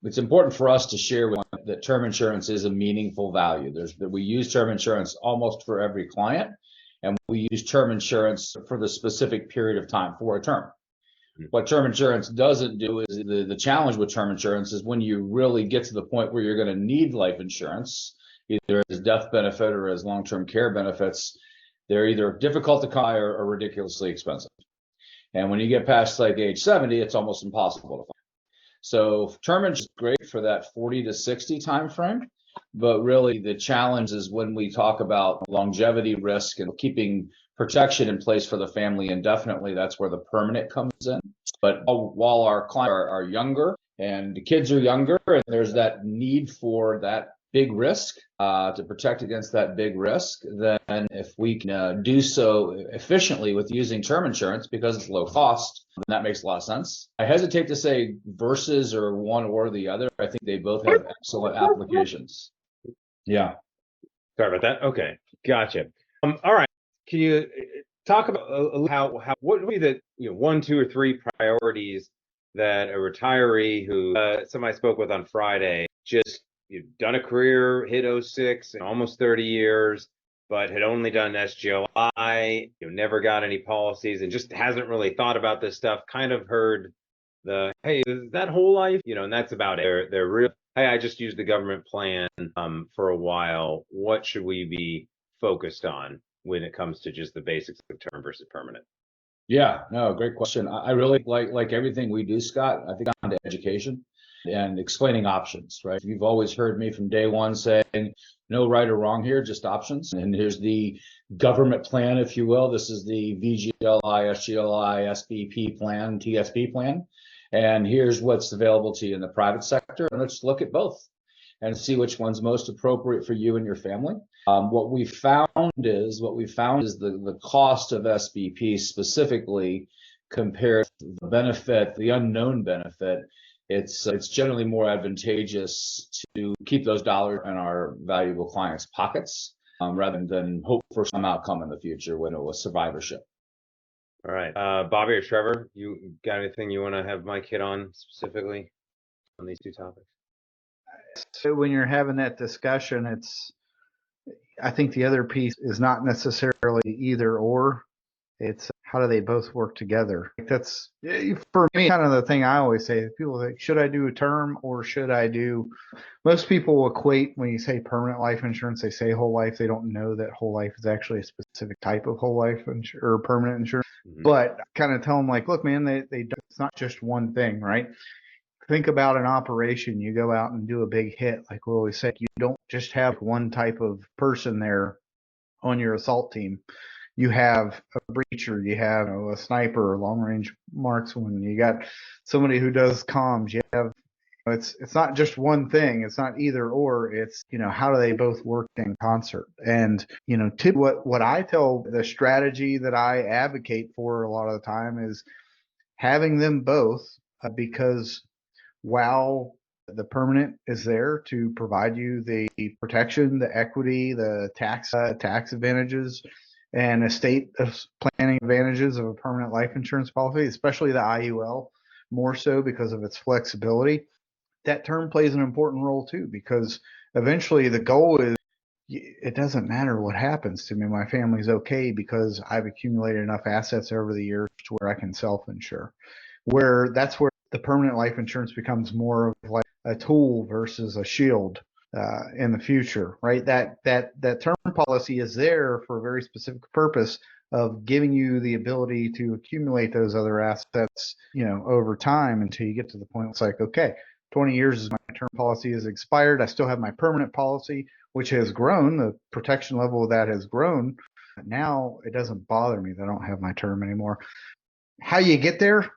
it's important for us to share that term insurance is a meaningful value. We use term insurance almost for every client, and we use term insurance for the specific period of time for a term. What term insurance doesn't do is the challenge with term insurance is when you really get to the point where you're going to need life insurance, either as death benefit or as long-term care benefits, they're either difficult to come by or ridiculously expensive. And when you get past like age 70, it's almost impossible to find. So term insurance is great for that 40 to 60 time frame, but really the challenge is when we talk about longevity risk and keeping protection in place for the family indefinitely, that's where the permanent comes in. But while our clients are younger and the kids are younger, and there's that need for that big risk to protect against that big risk, then if we can do so efficiently with using term insurance because it's low cost, then that makes a lot of sense. I hesitate to say versus or one or the other. I think they both have excellent applications. Yeah. Sorry about that. Okay, gotcha. All right. Can you talk about how what would be the 1, 2, or 3 priorities that a retiree who somebody I spoke with on Friday, just done a career, hit 06, almost 30 years, but had only done SGLI, never got any policies, and just hasn't really thought about this stuff. Kind of heard hey, is that whole life? And that's about it. They're real. Hey, I just used the government plan for a while. What should we be focused on when it comes to just the basics of term versus permanent? Yeah, no, great question. I really like everything we do, Scott. I think on to education and explaining options, right? You've always heard me from day one saying no right or wrong here, just options. And here's the government plan, if you will. This is the VGLI, SGLI, SBP plan, TSP plan. And here's what's available to you in the private sector. And let's look at both and see which one's most appropriate for you and your family. What we found is the cost of SBP specifically compared to the benefit, the unknown benefit. It's generally more advantageous to keep those dollars in our valuable clients' pockets rather than hope for some outcome in the future when it was survivorship. All right, Bobby or Trevor, you got anything you want to have Mike hit on specifically on these 2 topics? So when you're having that discussion, I think the other piece is not necessarily either or. It's how do they both work together? That's, for me, kind of the thing I always say. People think, should I do a term or should I do? Most people equate when you say permanent life insurance, they say whole life. They don't know that whole life is actually a specific type of whole life or permanent insurance. Mm-hmm. But kind of tell them like, look, man, it's not just one thing, right? Think about an operation. You go out and do a big hit. Like we always say, you don't just have one type of person there on your assault team. You have a breacher, you have a sniper, a long-range marksman, you got somebody who does comms. You have, it's not just one thing. It's not either or. It's how do they both work in concert? And what I tell, the strategy that I advocate for a lot of the time is having them both, because while the permanent is there to provide you the protection, the equity, the tax advantages, and estate planning advantages of a permanent life insurance policy, especially the IUL, more so because of its flexibility. That term plays an important role too, because eventually the goal is it doesn't matter what happens to me. My family's okay because I've accumulated enough assets over the years to where I can self-insure. That's where the permanent life insurance becomes more of like a tool versus a shield in the future, right? That term policy is there for a very specific purpose of giving you the ability to accumulate those other assets, over time until you get to the point it's like, okay, 20 years is my term policy is expired. I still have my permanent policy, which has grown. The protection level of that has grown. But now it doesn't bother me that I don't have my term anymore. How you get there?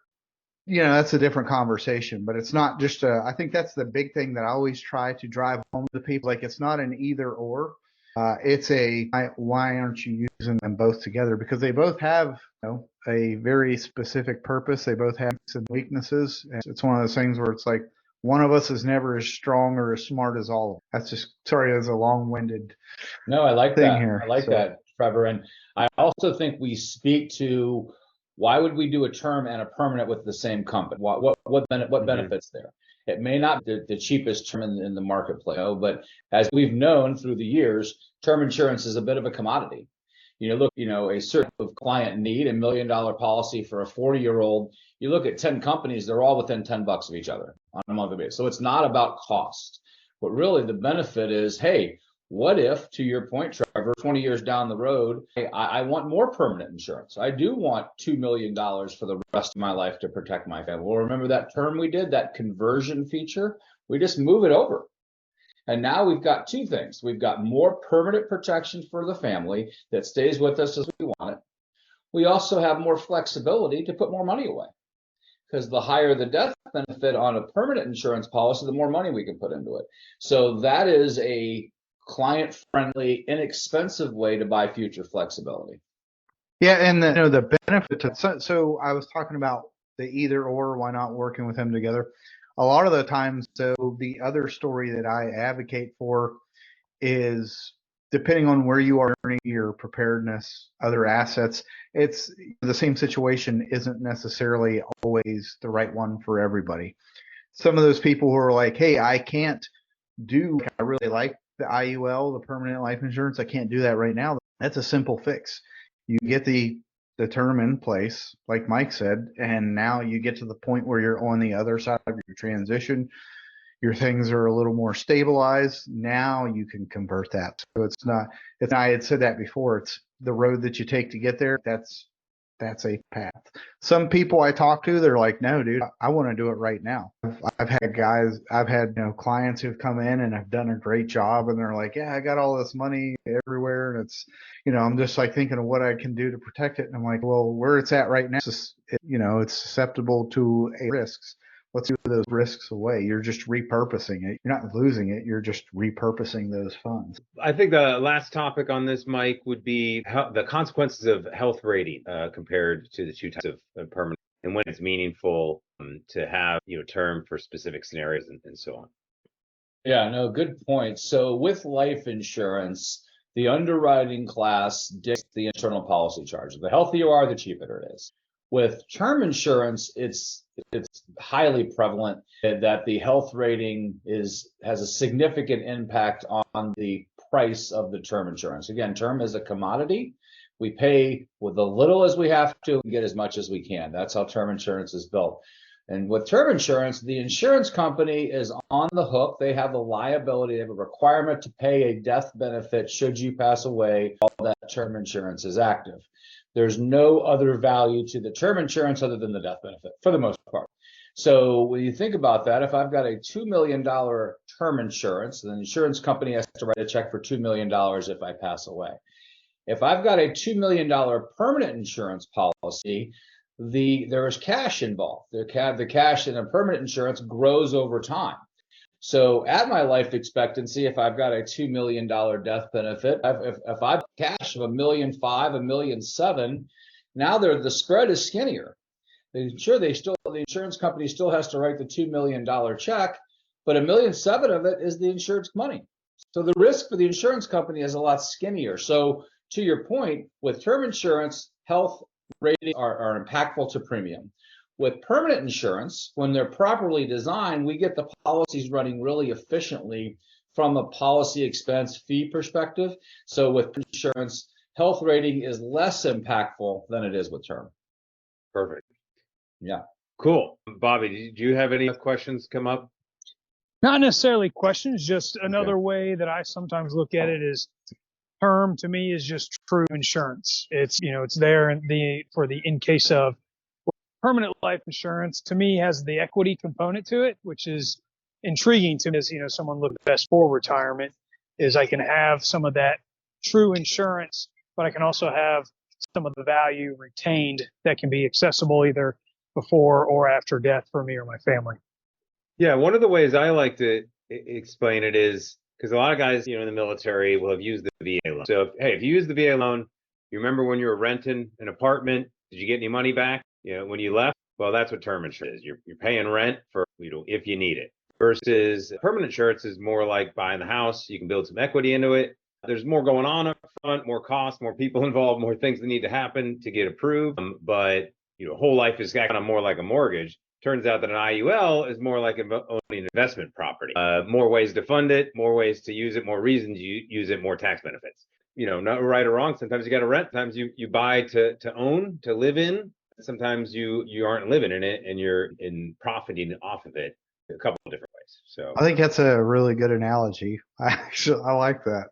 That's a different conversation, but it's not just I think that's the big thing that I always try to drive home to people. Like, it's not an either or. It's why aren't you using them both together? Because they both have, a very specific purpose. They both have some weaknesses. And it's one of those things where it's like one of us is never as strong or as smart as all of us. That's just, sorry, that's a long-winded No, I like thing that. here. I like that, Trevor. And I also think we speak to why would we do a term and a permanent with the same company? What benefits there? It may not be the cheapest term in the marketplace, but as we've known through the years, term insurance is a bit of a commodity. Look, a certain client need $1 million policy for a 40-year-old. You look at 10 companies, they're all within $10 of each other on a monthly basis. So it's not about cost, but really the benefit is, hey, what if, to your point, Trevor, 20 years down the road, hey, I want more permanent insurance. I do want $2 million for the rest of my life to protect my family. Well, remember that term we did, that conversion feature? We just move it over. And now we've got two things. We've got more permanent protection for the family that stays with us as we want it. We also have more flexibility to put more money away, because the higher the death benefit on a permanent insurance policy, the more money we can put into it. So that is a client-friendly, inexpensive way to buy future flexibility. Yeah, and the benefit to so I was talking about the either or, why not working with them together? A lot of the times, so the other story that I advocate for is, depending on where you are earning your preparedness, other assets, it's the same situation isn't necessarily always the right one for everybody. Some of those people who are like, hey, I really like the IUL, the permanent life insurance. I can't do that right now. That's a simple fix. You get the term in place, like Mike said, and now you get to the point where you're on the other side of your transition. Your things are a little more stabilized. Now you can convert that. So I had said that before. It's the road that you take to get there. That's a path. Some people I talk to, they're like, no, dude, I want to do it right now. I've had clients who've come in and have done a great job, and they're like, yeah, I got all this money everywhere, and it's, I'm just like thinking of what I can do to protect it. And I'm like, well, where it's at right now, it's susceptible to risks. Let's do those risks away. You're just repurposing it. You're not losing it. You're just repurposing those funds. I think the last topic on this, Mike, would be the consequences of health rating compared to the two types of permanent, and when it's meaningful to have term for specific scenarios and so on. Yeah, no, good point. So with life insurance, the underwriting class dictates the internal policy charge. The healthier you are, the cheaper it is. With term insurance, it's highly prevalent that the health rating has a significant impact on the price of the term insurance. Again, term is a commodity. We pay with as little as we have to and get as much as we can. That's how term insurance is built. And with term insurance, the insurance company is on the hook. They have a liability, they have a requirement to pay a death benefit should you pass away while that term insurance is active. There's no other value to the term insurance other than the death benefit for the most part. So when you think about that, if I've got a $2 million term insurance, then the insurance company has to write a check for $2 million if I pass away. If I've got a $2 million permanent insurance policy, there is cash involved. The cash in a permanent insurance grows over time. So at my life expectancy, if I've got a $2 million death benefit, if I've cash of $1.5 million, $1.7 million, now the spread is skinnier. Sure, the insurance company still has to write the $2 million check, but $1.7 million of it is the insurance money. So the risk for the insurance company is a lot skinnier. So to your point, with term insurance, health ratings are impactful to premium. With permanent insurance, when they're properly designed, we get the policies running really efficiently from a policy expense fee perspective. So with insurance, health rating is less impactful than it is with term. Perfect. Yeah. Cool. Bobby, do you have any questions come up? Not necessarily questions, just another way that I sometimes look at it is term to me is just true insurance. It's, it's there in case of. Permanent life insurance to me has the equity component to it, which is intriguing to me as, someone looking best for retirement is I can have some of that true insurance, but I can also have some of the value retained that can be accessible either before or after death for me or my family. Yeah, one of the ways I like to explain it is because a lot of guys, in the military will have used the VA loan. So, if you use the VA loan, you remember when you were renting an apartment, did you get any money back? When you left? Well, that's what term insurance is. You're paying rent for, if you need it. Versus permanent insurance is more like buying the house. You can build some equity into it. There's more going on up front, more costs, more people involved, more things that need to happen to get approved. But, whole life is kind of more like a mortgage. Turns out that an IUL is more like owning an investment property. More ways to fund it, more ways to use it, more reasons you use it, more tax benefits. Not right or wrong. Sometimes you got to rent. Sometimes you buy to own, to live in. Sometimes you aren't living in it and you're profiting off of it a couple of different ways. So I think that's a really good analogy. I like that.